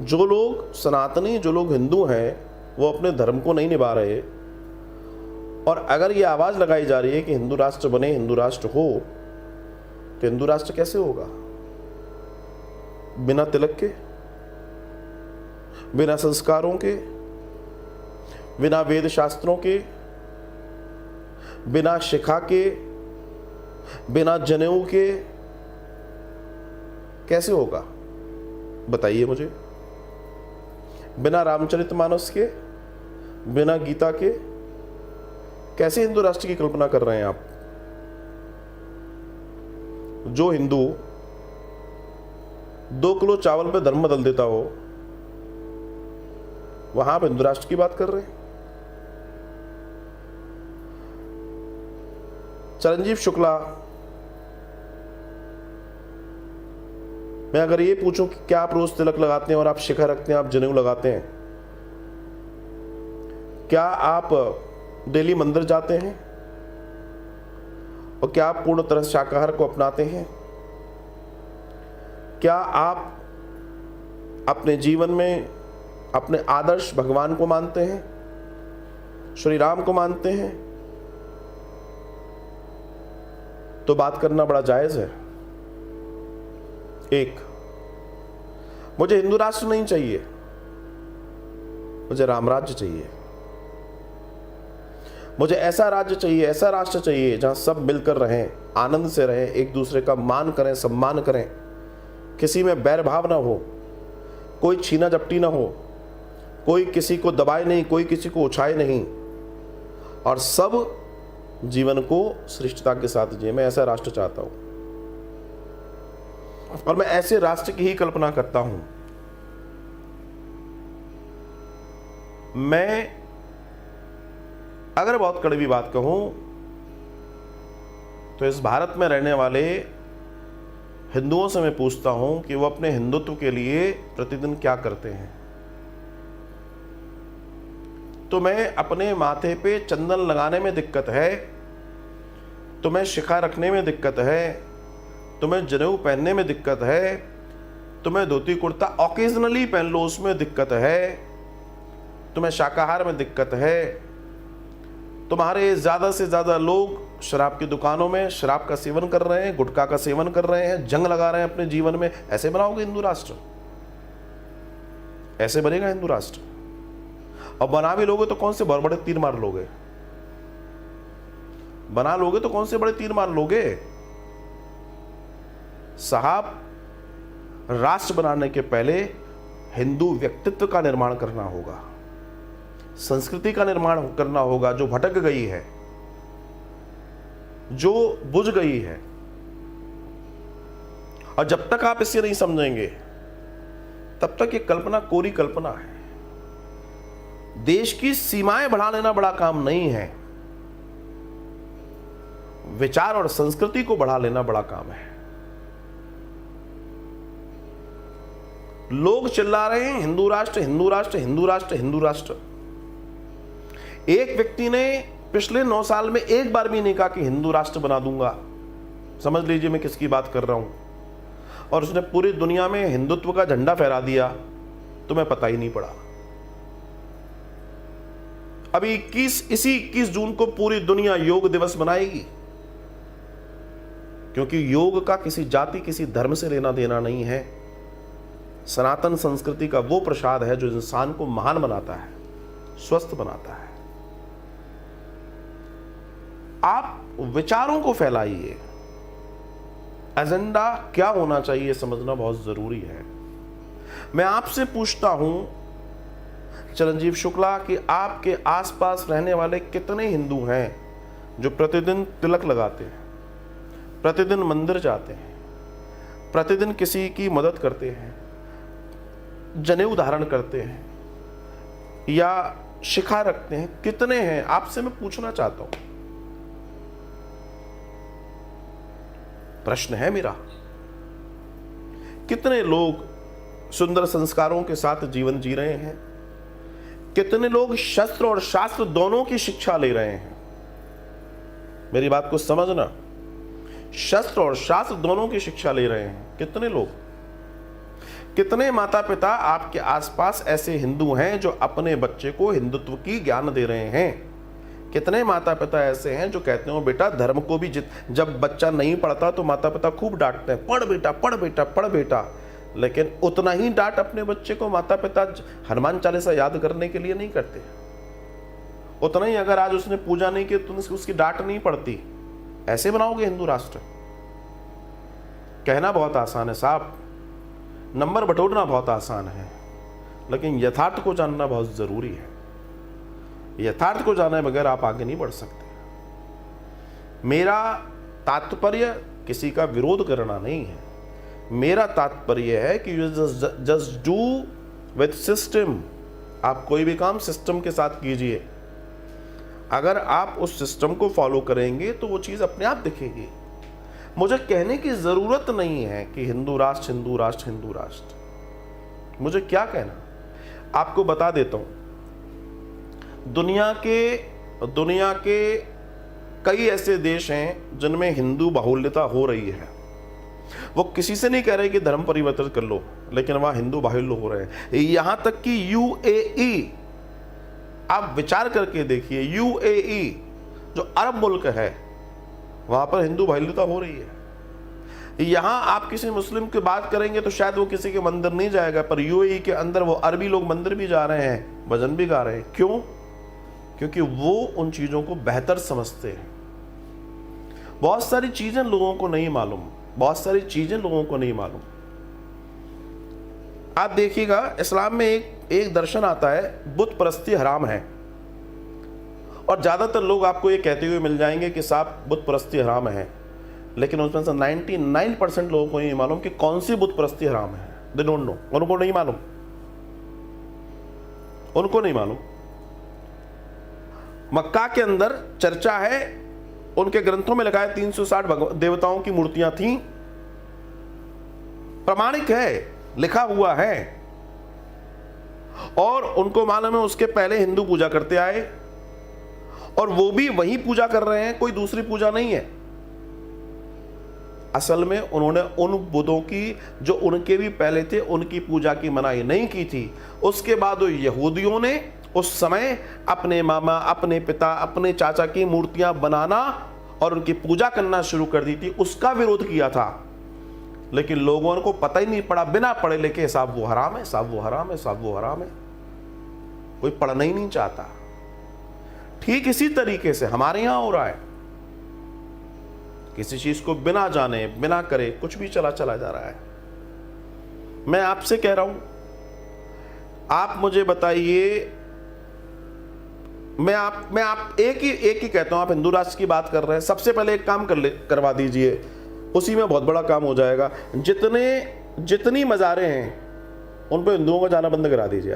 जो लोग सनातनी, जो लोग हिंदू हैं, वो अपने धर्म को नहीं निभा रहे, और अगर ये आवाज़ लगाई जा रही है कि हिंदू राष्ट्र बने, हिंदू राष्ट्र हो, तो हिंदू राष्ट्र कैसे होगा? बिना तिलक के, बिना संस्कारों के, बिना वेद शास्त्रों के, बिना शिखा के, बिना जनेऊ के कैसे होगा? बताइए मुझे। बिना रामचरितमानस के, बिना गीता के कैसे हिंदू राष्ट्र की कल्पना कर रहे हैं आप? जो हिंदू 2 किलो चावल पे धर्म बदल देता हो, वहां आप हिंदू राष्ट्र की बात कर रहे हैं? चिरंजीव शुक्ला, मैं अगर ये पूछूं कि क्या आप रोज तिलक लगाते हैं और आप शिखा रखते हैं, आप जनेऊ लगाते हैं, क्या आप डेली मंदिर जाते हैं, और क्या आप पूर्ण तरह शाकाहार को अपनाते हैं? क्या आप अपने जीवन में अपने आदर्श भगवान को मानते हैं, श्री राम को मानते हैं? तो बात करना बड़ा जायज है। एक, मुझे हिंदू राष्ट्र नहीं चाहिए, मुझे राम राज्य चाहिए। मुझे ऐसा राज्य चाहिए, ऐसा राष्ट्र चाहिए जहां सब मिलकर रहें, आनंद से रहें, एक दूसरे का मान करें, सम्मान करें, किसी में बैर भाव ना हो, कोई छीना झपटी ना हो, कोई किसी को दबाए नहीं, कोई किसी को उछाए नहीं, और सब जीवन को श्रेष्ठता के साथ जिए। मैं ऐसा राष्ट्र चाहता हूं, और मैं ऐसे राष्ट्र की ही कल्पना करता हूं। मैं अगर बहुत कड़वी बात कहूं तो इस भारत में रहने वाले हिंदुओं से मैं पूछता हूं कि वो अपने हिंदुत्व के लिए प्रतिदिन क्या करते हैं। तुम्हें अपने माथे पे चंदन लगाने में दिक्कत है, तुम्हें शिखा रखने में दिक्कत है, तुम्हें जनेऊ पहनने में दिक्कत है, तुम्हें धोती कुर्ता ऑकेजनली पहन लो उसमें दिक्कत है, तुम्हें शाकाहार में दिक्कत है, तुम्हारे ज़्यादा से ज़्यादा लोग शराब की दुकानों में शराब का सेवन कर रहे हैं, गुटखा का सेवन कर रहे हैं, जंग लगा रहे हैं अपने जीवन में। ऐसे बनाओगे हिंदू राष्ट्र? ऐसे बनेगा हिंदू राष्ट्र? और बना भी लोगे तो कौन से बड़े बड़े तीर मार लोगे? बना लोगे तो कौन से बड़े तीर मार लोगे? साहब, राष्ट्र बनाने के पहले हिंदू व्यक्तित्व का निर्माण करना होगा, संस्कृति का निर्माण करना होगा जो भटक गई है, जो बुझ गई है। और जब तक आप इसे नहीं समझेंगे तब तक ये कल्पना कोरी कल्पना है। देश की सीमाएं बढ़ा लेना बड़ा काम नहीं है, विचार और संस्कृति को बढ़ा लेना बड़ा काम है। लोग चिल्ला रहे हैं हिंदू राष्ट्र, हिंदू राष्ट्र, हिंदू राष्ट्र, हिंदू राष्ट्र। एक व्यक्ति ने पिछले 9 साल में एक बार भी नहीं कहा कि हिंदू राष्ट्र बना दूंगा। समझ लीजिए मैं किसकी बात कर रहा हूं। और उसने पूरी दुनिया में हिंदुत्व का झंडा फहरा दिया, तुम्हें पता ही नहीं पड़ा। अभी इसी 21 जून को पूरी दुनिया योग दिवस मनाएगी, क्योंकि योग का किसी जाति, किसी धर्म से लेना देना नहीं है। सनातन संस्कृति का वो प्रसाद है जो इंसान को महान बनाता है, स्वस्थ बनाता है। आप विचारों को फैलाइए। एजेंडा क्या होना चाहिए समझना बहुत जरूरी है। मैं आपसे पूछता हूं चिरंजीव शुक्ला कि आपके आसपास रहने वाले कितने हिंदू हैं जो प्रतिदिन तिलक लगाते हैं, प्रतिदिन मंदिर जाते हैं, प्रतिदिन किसी की मदद करते हैं, जनेऊ धारण करते हैं या शिखा रखते हैं? कितने हैं? आपसे मैं पूछना चाहता हूं। प्रश्न है मेरा। कितने लोग सुंदर संस्कारों के साथ जीवन जी रहे हैं? कितने लोग शस्त्र और शास्त्र दोनों की शिक्षा ले रहे हैं? मेरी बात को समझना, शस्त्र और शास्त्र दोनों की शिक्षा ले रहे हैं कितने लोग? कितने माता पिता आपके आसपास ऐसे हिंदू हैं जो अपने बच्चे को हिंदुत्व की ज्ञान दे रहे हैं? कितने माता पिता ऐसे हैं जो कहते हो बेटा धर्म को भी जब बच्चा नहीं पढ़ता तो माता पिता खूब डांटते हैं, पढ़ बेटा पढ़ बेटा पढ़ बेटा, लेकिन उतना ही डांट अपने बच्चे को माता पिता हनुमान चालीसा याद करने के लिए नहीं करते। उतना ही अगर आज उसने पूजा नहीं की तो उसकी डांट नहीं पड़ती। ऐसे बनाओगे हिंदू राष्ट्र? कहना बहुत आसान है साहब, नंबर बटोरना बहुत आसान है, लेकिन यथार्थ को जानना बहुत जरूरी है। यथार्थ को जाने बगैर आप आगे नहीं बढ़ सकते। मेरा तात्पर्य किसी का विरोध करना नहीं है, मेरा तात्पर्य है कि you just do with system. आप कोई भी काम सिस्टम के साथ कीजिए। अगर आप उस सिस्टम को फॉलो करेंगे तो वो चीज अपने आप दिखेगी। मुझे कहने की जरूरत नहीं है कि हिंदू राष्ट्र हिंदू राष्ट्र हिंदू राष्ट्र। मुझे क्या कहना, आपको बता देता हूं। दुनिया के कई ऐसे देश हैं जिनमें हिंदू बाहुल्यता हो रही है। वो किसी से नहीं कह रहे कि धर्म परिवर्तन कर लो, लेकिन वहां हिंदू बाहुल्य हो रहे हैं। यहां तक कि यूएई, आप विचार करके देखिए, यूएई जो अरब मुल्क है वहां पर हिंदू बाहुल्यता हो रही है। यहां आप किसी मुस्लिम की बात करेंगे तो शायद वो किसी के मंदिर नहीं जाएगा, पर यूएई के अंदर वो अरबी लोग मंदिर भी जा रहे हैं, भजन भी गा रहे हैं। क्यों? क्योंकि वो उन चीजों को बेहतर समझते हैं। बहुत सारी चीजें लोगों को नहीं मालूम, बहुत सारी चीजें लोगों को नहीं मालूम। आप देखिएगा इस्लाम में एक दर्शन आता है, बुत परस्ती हराम है, और ज्यादातर लोग आपको ये कहते हुए मिल जाएंगे कि साहब बुत परस्ती हराम है, लेकिन उसमें से 99% लोगों को नहीं मालूम कि कौन सी बुत परस्ती हराम है। दे डोंट नो, उनको नहीं मालूम, उनको नहीं मालूम। मक्का के अंदर चर्चा है, उनके ग्रंथों में लिखा है 360 देवताओं की मूर्तियां थीं, प्रमाणिक है, लिखा हुआ है, और उनको मालूम है उसके पहले हिंदू पूजा करते आए और वो भी वही पूजा कर रहे हैं, कोई दूसरी पूजा नहीं है। असल में उन्होंने उन बुतों की जो उनके भी पहले थे उनकी पूजा की मनाही नहीं की थी। उसके बाद यहूदियों ने उस समय अपने मामा, अपने पिता, अपने चाचा की मूर्तियां बनाना और उनकी पूजा करना शुरू कर दी थी, उसका विरोध किया था। लेकिन लोगों को पता ही नहीं पड़ा, बिना पढ़े लिखे साहब वो हराम है, साहब वो हराम है, साहब वो हराम है, कोई पढ़ना ही नहीं चाहता। ठीक इसी तरीके से हमारे यहां हो रहा है, किसी चीज को बिना जाने बिना करे कुछ भी चला जा रहा है। मैं आपसे कह रहा हूं, आप मुझे बताइए, मैं आप एक ही कहता हूं, आप हिंदू राष्ट्र की बात कर रहे हैं, सबसे पहले एक काम करवा दीजिए, उसी में बहुत बड़ा काम हो जाएगा। जितनी मज़ारें हैं उन पर हिंदुओं को जाना बंद करा दीजिए।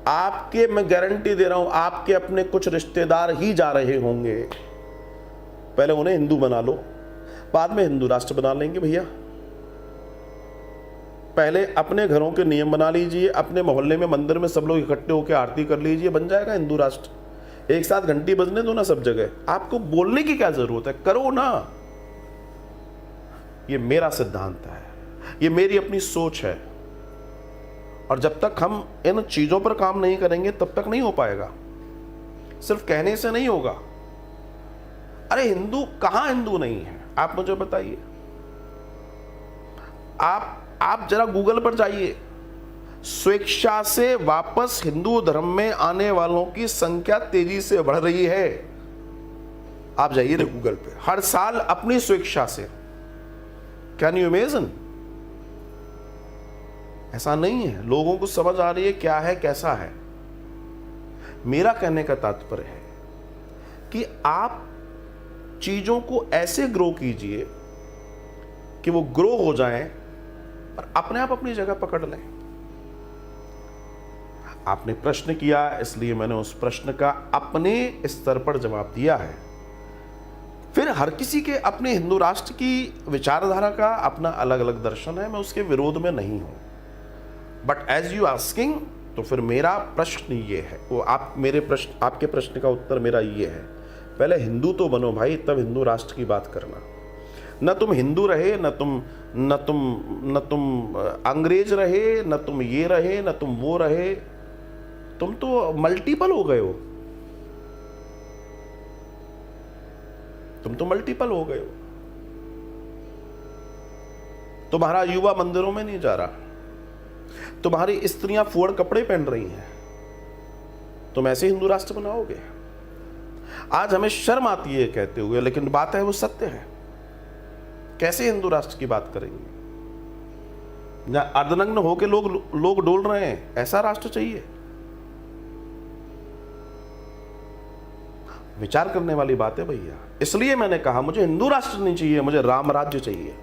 आपके, मैं गारंटी दे रहा हूं, आपके अपने कुछ रिश्तेदार ही जा रहे होंगे। पहले उन्हें हिंदू बना लो, बाद में हिंदू राष्ट्र बना लेंगे भैया। पहले अपने घरों के नियम बना लीजिए, अपने मोहल्ले में मंदिर में सब लोग इकट्ठे होकर आरती कर लीजिए, बन जाएगा हिंदू राष्ट्र। एक साथ घंटी बजने दो ना सब जगह, आपको बोलने की क्या जरूरत है, करो ना। ये मेरा सिद्धांत है, ये मेरी अपनी सोच है, और जब तक हम इन चीजों पर काम नहीं करेंगे तब तक नहीं हो पाएगा। सिर्फ कहने से नहीं होगा। अरे हिंदू कहां हिंदू नहीं है, आप मुझे बताइए। आप जरा गूगल पर जाइए, स्वेच्छा से वापस हिंदू धर्म में आने वालों की संख्या तेजी से बढ़ रही है। आप जाइए ना गूगल पे, हर साल अपनी स्वेच्छा से। Can you imagine? ऐसा नहीं है, लोगों को समझ आ रही है क्या है कैसा है। मेरा कहने का तात्पर्य है कि आप चीजों को ऐसे ग्रो कीजिए कि वो ग्रो हो जाएं और अपने आप अपनी जगह पकड़ लें। आपने प्रश्न किया, इसलिए मैंने उस प्रश्न का अपने स्तर पर जवाब दिया है। फिर हर किसी के अपने हिंदू राष्ट्र की विचारधारा का अपना अलग अलग दर्शन है, मैं उसके विरोध में नहीं हूं। बट एज यू आस्किंग, तो फिर मेरा प्रश्न ये है, वो आपके प्रश्न का उत्तर मेरा ये है, पहले हिंदू तो बनो भाई, तब हिंदू राष्ट्र की बात करना। न तुम हिंदू रहे, न तुम अंग्रेज रहे, न तुम ये रहे, न तुम वो रहे, तुम तो मल्टीपल हो गए हो। तुम तो मल्टीपल हो गए हो। तुम्हारा युवा मंदिरों में नहीं जा रहा, तुम्हारी स्त्रियां फुअड़ कपड़े पहन रही हैं, तुम ऐसे हिंदू राष्ट्र बनाओगे? आज हमें शर्म आती है कहते हुए, लेकिन बात है वो सत्य है। कैसे हिंदू राष्ट्र की बात करेंगे जहां अर्धनग्न होकर लोग डोल रहे हैं? ऐसा राष्ट्र चाहिए? विचार करने वाली बात है भैया। इसलिए मैंने कहा मुझे हिंदू राष्ट्र नहीं चाहिए, मुझे राम राज्य चाहिए,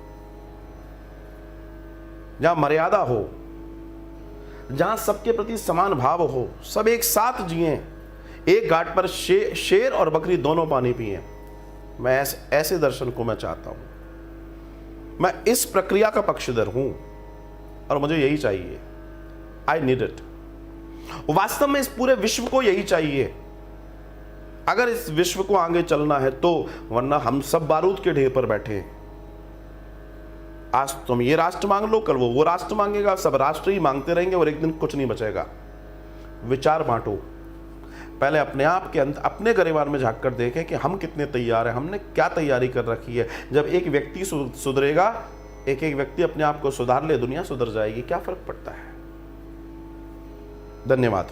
जहां मर्यादा हो, जहां सबके प्रति समान भाव हो, सब एक साथ जिए, एक घाट पर शेर और बकरी दोनों पानी पिए। मैं ऐसे दर्शन को मैं चाहता हूं। मैं इस प्रक्रिया का पक्षधर हूं और मुझे यही चाहिए। I need it. वास्तव में इस पूरे विश्व को यही चाहिए, अगर इस विश्व को आगे चलना है तो, वरना हम सब बारूद के ढेर पर बैठे। आज तुम ये राष्ट्र मांग लो, कल वो राष्ट्र मांगेगा, सब राष्ट्र ही मांगते रहेंगे और एक दिन कुछ नहीं बचेगा। विचार बांटो। पहले अपने आप के अपने गरिमार में झांक कर देखें कि हम कितने तैयार हैं, हमने क्या तैयारी कर रखी है। जब एक व्यक्ति सुधरेगा, एक व्यक्ति अपने आप को सुधार ले, दुनिया सुधर जाएगी। क्या फर्क पड़ता है? धन्यवाद।